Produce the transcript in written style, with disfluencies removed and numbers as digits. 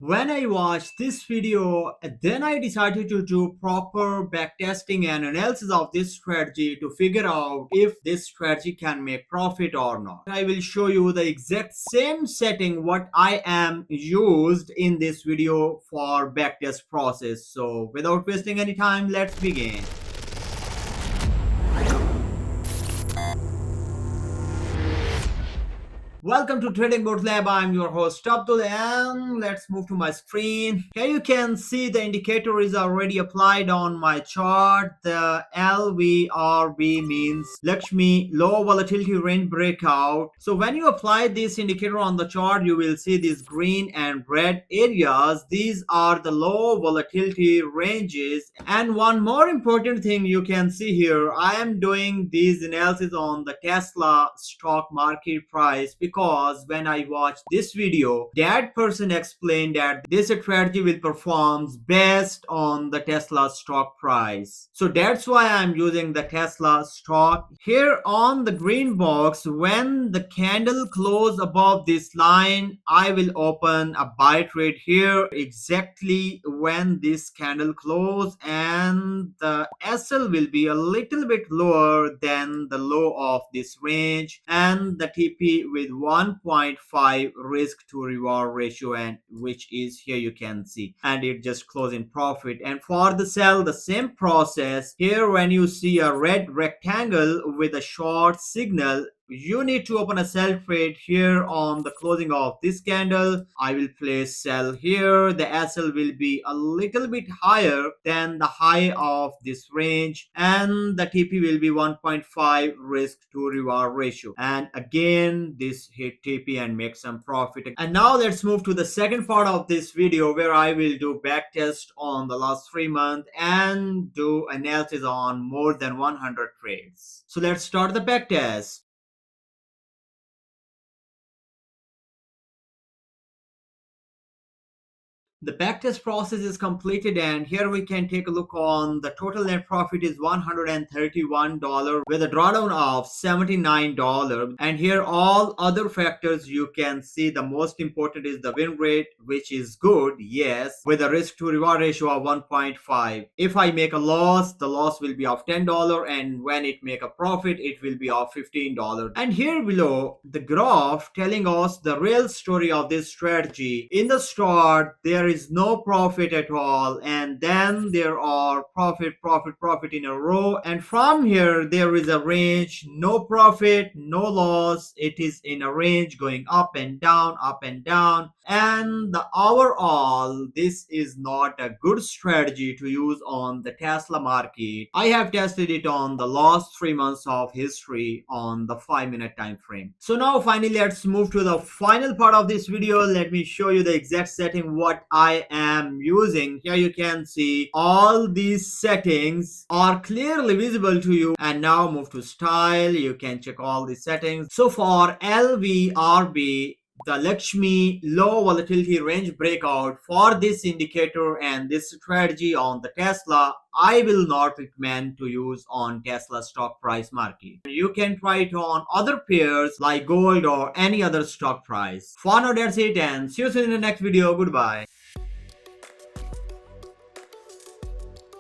When I watched this video, then I decided to do proper backtesting and analysis of this strategy to figure out if this strategy can make profit or not. I will show you the exact same setting what I am used in this video for backtest process. So without wasting any time, let's begin. Welcome to TradingBotLab. I'm your host Abdul, and let's move to my screen. Here you can see the indicator is already applied on my chart. The LVRB means Lakshmi low volatility range breakout. So when you apply this indicator on the chart, you will see these green and red areas. These are the low volatility ranges. And one more important thing you can see here, I am doing these analysis on the Tesla stock market price because when I watched this video, that person explained that this strategy will perform best on the Tesla stock price. So that's why I'm using the Tesla stock. Here on the green box, when the candle close above this line, I will open a buy trade here exactly when this candle close, and the SL will be a little bit lower than the low of this range, and the TP with 1.5 risk to reward ratio, and which is here you can see, and it just closed in profit. And for the sell, the same process. Here when you see a red rectangle with a short signal, you need to open a sell trade here on the closing of this candle. I will place sell here. The SL will be a little bit higher than the high of this range, and the TP will be 1.5 risk to reward ratio. And again, this hit TP and make some profit. And now let's move to the second part of this video where I will do backtest on the last 3 months and do analysis on more than 100 trades. So let's start the backtest. The backtest process is completed, and here we can take a look on the total net profit is $131 with a drawdown of $79. And here all other factors you can see, the most important is the win rate, which is good, yes, with a risk to reward ratio of 1.5. If I make a loss, the loss will be of $10, and when it make a profit, it will be of $15. And here below the graph telling us the real story of this strategy. In the start, there is no profit at all, and then there are profit in a row, and from here there is a range, no profit, no loss. It is in a range going up and down, and the overall this is not a good strategy to use on the Tesla market. I have tested it on the last 3 months of history on the 5-minute time frame. So now finally let's move to the final part of this video. Let me show you the exact setting what I am using. Here you can see all these settings are clearly visible to you. And now move to style. You can check all these settings. So for LVRB, the Lakshmi low volatility range breakout, for this indicator and this strategy on the Tesla, I will not recommend to use on Tesla stock price market. You can try it on other pairs like gold or any other stock price. For now, that's it, and see you soon in the next video. Goodbye.